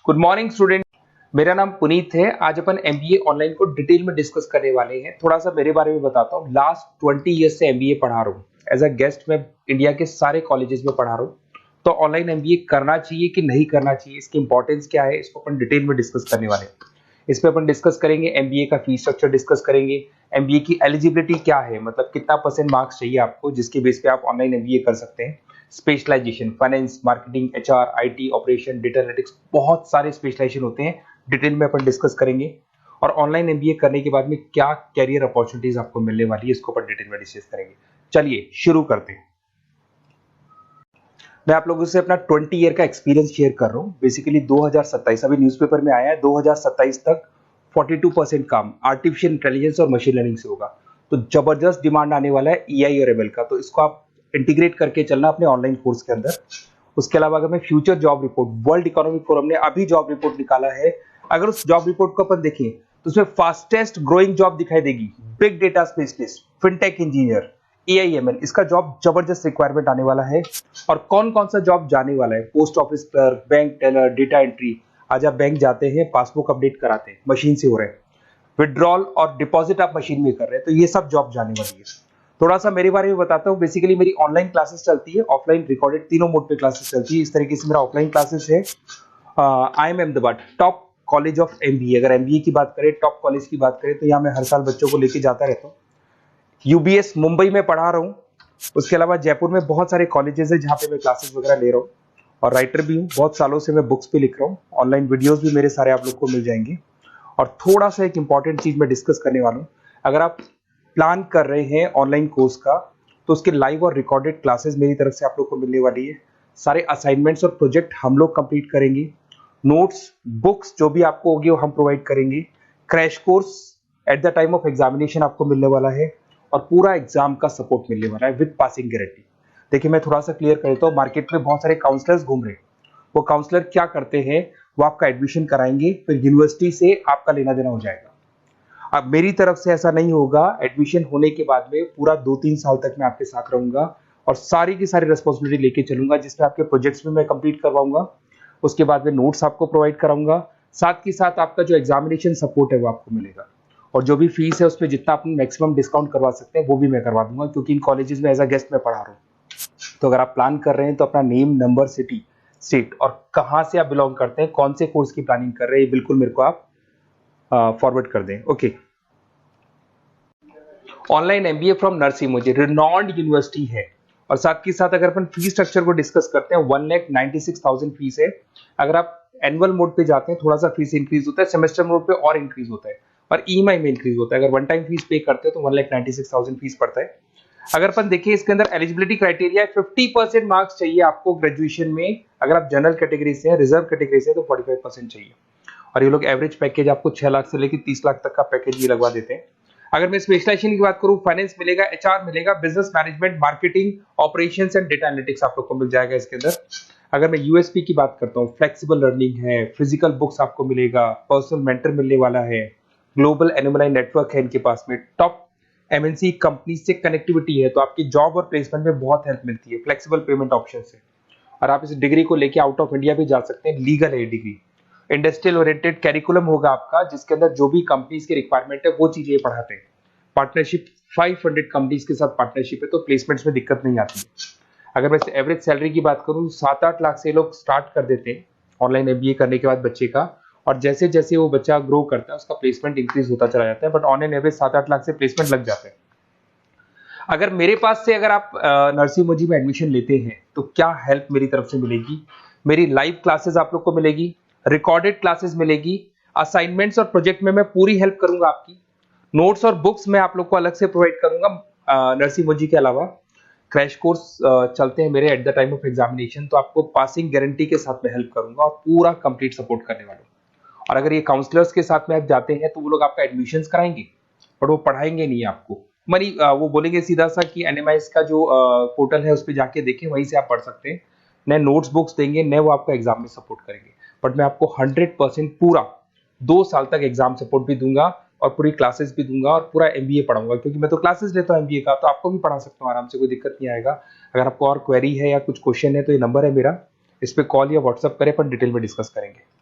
Good morning student. मेरा नाम पुनीत है। आज अपन एमबीए ऑनलाइन को डिटेल में डिस्कस करने वाले हैं। थोड़ा सा मेरे बारे में बताता हूँ। लास्ट 20 ईयर्स से एमबीए पढ़ा रहा हूँ। एज अ गेस्ट मैं इंडिया के सारे कॉलेजेस में पढ़ा रहा हूँ। तो ऑनलाइन एमबीए करना चाहिए कि नहीं करना चाहिए, इसकी इंपॉर्टेंस क्या है, इसको अपन डिटेल में डिस्कस करने वाले हैं। इसमें अपन डिस्कस करेंगे एमबीए का फीस स्ट्रक्चर डिस्कस करेंगे, एमबीए की एलिजिबिलिटी क्या है, मतलब कितना परसेंट मार्क्स चाहिए आपको जिसके बेस पे आप ऑनलाइन एमबीए कर सकते हैं। Specialization, finance, marketing, HR, IT, operation, data analytics, बहुत सारे स्पेशलाइजेशन होते हैं। डिटेल में अपन डिस्कस करेंगे। और ऑनलाइन एमबीए करने के बाद में क्या कैरियर अपॉर्चुनिटीज आपको मिलने वाली है, इसको अपन डिटेल में डिस्कस करेंगे। चलिए शुरू करते हैं। मैं आप लोगों से अपना 20 ईयर का एक्सपीरियंस शेयर कर रहा हूँ। बेसिकली 2027 अभी न्यूज़पेपर में आया है, 2027 तक 42% काम आर्टिफिशियल इंटेलिजेंस और मशीन लर्निंग से होगा। तो जबरदस्त डिमांड आने वाला है ईआई और एमएल का, तो इसको आप इंटीग्रेट करके चलना अपने ऑनलाइन कोर्स के अंदर। उसके अलावा अगर मैं future job report, world economic forum ने अभी जॉब रिपोर्ट निकाला है, अगर उस जॉब रिपोर्ट को अपन देखें तो उसमें फास्टेस्ट ग्रोइंग जॉब दिखाई देगी big data specialist, fintech engineer, AIML. इसका जॉब जबरदस्त रिक्वायरमेंट आने वाला है। और कौन कौन सा जॉब जाने वाला है? Post office clerk, bank teller, data entry. आज आप बैंक जाते हैं, पासबुक अपडेट कराते हैं, मशीन से हो रहे हैं। विड्रॉल और डिपॉजिट आप मशीन में कर रहे हैं, तो ये सब जॉब जाने वाली है। थोड़ा सा मेरे बारे में बताता हूँ। बेसिकली मेरी ऑनलाइन क्लासेस चलती है, ऑफलाइन रिकॉर्डेड, तीनों मोड पे क्लासेस चलती है। इस तरीके से मेरा ऑफलाइन क्लासेस है। I am Ahmedabad top college of MBA. अगर एमबीए की बात करें, टॉप कॉलेज की बात करें, तो यहाँ मैं हर साल बच्चों को लेके जाता रहता हूँ। यूबीएस मुंबई में पढ़ा रहा हूँ। उसके अलावा जयपुर में बहुत सारे कॉलेजेस है जहाँ पे मैं क्लासेस वगैरह ले रहा हूँ। और राइटर भी हूँ, बहुत सालों से मैं बुक्स भी लिख रहा हूँ। ऑनलाइन वीडियोस भी मेरे सारे आप लोग को मिल जाएंगे। और थोड़ा सा एक इंपॉर्टेंट चीज मैं डिस्कस करने वाला हूँ। अगर आप प्लान कर रहे हैं ऑनलाइन कोर्स का, तो उसके लाइव और रिकॉर्डेड क्लासेस मेरी तरफ से आप लोग को मिलने वाली है। सारे असाइनमेंट्स और प्रोजेक्ट हम लोग कंप्लीट करेंगे। नोट्स, बुक्स जो भी आपको होगी वो हम प्रोवाइड करेंगे। Crash course at the time of examination आपको मिलने वाला है। और पूरा एग्जाम का सपोर्ट मिलने वाला है विद पासिंग गारंटी। देखिए मैं थोड़ा सा क्लियर कर देता हूँ। मार्केट में बहुत सारे काउंसलर्स घूम रहे हैं। वो काउंसलर क्या करते हैं, वो आपका एडमिशन कराएंगे, फिर यूनिवर्सिटी से आपका लेना देना हो जाएगा। अब मेरी तरफ से ऐसा नहीं होगा। एडमिशन होने के बाद में पूरा 2-3 साल तक मैं आपके साथ रहूंगा और सारी की सारी रिस्पॉन्सिबिलिटी लेके चलूंगा, जिसमें आपके प्रोजेक्ट्स भी मैं कंप्लीट करवाऊंगा। उसके बाद में नोट्स आपको प्रोवाइड कराऊंगा। साथ के साथ आपका जो एग्जामिनेशन सपोर्ट है वो आपको मिलेगा। और जो भी फीस है उसमें जितना आप मैक्सिमम डिस्काउंट करवा सकते हैं वो भी मैं करवा दूंगा, क्योंकि इन कॉलेजेस में एज अ गेस्ट मैं पढ़ा रहा हूँ। तो अगर आप प्लान कर रहे हैं तो अपना नेम, नंबर, सिटी, स्टेट और कहाँ से आप बिलोंग करते हैं, कौन से कोर्स की प्लानिंग कर रहे हैं, बिल्कुल मेरे को आप फॉरवर्ड कर दें। Okay. Online MBA from Narsee Monjee renowned university है। और साथ के साथ अगर अपन फीस स्ट्रक्चर को डिस्कस करते हैं, 1,96,000 फीस है। अगर आप एनुअल मोड पे जाते हैं थोड़ा सा फीस इंक्रीज होता है, सेमेस्टर मोड पे और इंक्रीज होता है, और ईएमआई में इंक्रीज होता है। अगर वन टाइम फीस पे करते हैं तो 1,96,000 फीस पड़ता है। अगर अपन देखिए इसके अंदर एलिजिबिलिटी क्राइटेरिया 50% मार्क्स चाहिए आपको ग्रेजुएशन में। अगर आप जनरल कैटेगरी से हैं, रिजर्व कैटेगरी से, तो 45% चाहिए। और ये लोग एवरेज पैकेज आपको 6 लाख से लेकर 30 लाख तक का पैकेज भी लगवा देते हैं। अगर मैं स्पेशलाइजेशन की बात करूं, फाइनेंस मिलेगा, एचआर मिलेगा, business management, marketing, operations and data analytics आप लोग को मिल जाएगा इसके अंदर। अगर मैं यूएसपी की बात करता हूं, फ्लेक्सिबल लर्निंग है, फिजिकल बुक्स आपको मिलेगा, पर्सनल मेंटर मिलने वाला है, ग्लोबल एनुमलाई नेटवर्क है इनके पास में, टॉप एमएनसी कंपनी से कनेक्टिविटी है, तो आपकी जॉब और प्लेसमेंट में बहुत हेल्प मिलती है, फ्लेक्सिबल पेमेंट ऑप्शन से। और आप इस डिग्री को लेके आउट ऑफ इंडिया भी जा सकते हैं, लीगल है डिग्री। इंडस्ट्रियल ओरिएंटेड कैरिकुलम होगा आपका, जिसके अंदर जो भी कंपनीज की रिक्वायरमेंट है वो चीजें पढ़ाते हैं। पार्टनरशिप 500 कंपनीज के साथ पार्टनरशिप है, तो प्लेसमेंट्स में दिक्कत नहीं आती है। अगर मैं एवरेज सैलरी की बात करूं, 7-8 लाख से लोग स्टार्ट कर देते हैं ऑनलाइन एमबीए करने के बाद बच्चे का। और जैसे जैसे वो बच्चा ग्रो करता है उसका प्लेसमेंट इंक्रीज होता चला जाता है, but on an average 7-8 lakh से प्लेसमेंट लग जाते हैं। अगर मेरे पास से अगर आप नरसिंह मुझी में एडमिशन लेते हैं तो क्या हेल्प मेरी तरफ से मिलेगी? मेरी लाइव क्लासेस आप लोग को मिलेगी, रिकॉर्डेड क्लासेस मिलेगी, असाइनमेंट्स और प्रोजेक्ट में मैं पूरी हेल्प करूंगा आपकी। नोट्स और बुक्स मैं आप लोग को अलग से प्रोवाइड करूंगा नरसिंह मुझी के अलावा। क्रैश कोर्स चलते हैं मेरे at the time of examination, तो आपको पासिंग गारंटी के साथ में हेल्प करूंगा और पूरा कंप्लीट सपोर्ट करने वाला हूँ। और अगर ये काउंसलर्स के साथ में आप जाते हैं तो वो लोग आपका एडमिशंस कराएंगे, बट वो पढ़ाएंगे नहीं आपको। मनी वो बोलेंगे सीधा सा कि एनएमआईएस का जो पोर्टल है उस पर जाके देखें, वहीं से आप पढ़ सकते हैं। नए नोट्स बुक्स देंगे, नए वो आपको एग्जाम में सपोर्ट करेंगे। बट मैं आपको 100% पूरा 2 साल तक एग्जाम सपोर्ट भी दूंगा और पूरी क्लासेस भी दूंगा और पूरा एमबीए पढ़ाऊंगा, क्योंकि मैं तो क्लासेस लेता हूँ एमबीए का, तो आपको भी पढ़ा सकता हूँ आराम से, कोई दिक्कत नहीं आएगा। अगर आपको और क्वेरी है या कुछ क्वेश्चन है तो ये नंबर है मेरा, इस पे कॉल या व्हाट्सअप करें, पर डिटेल में डिस्कस करेंगे।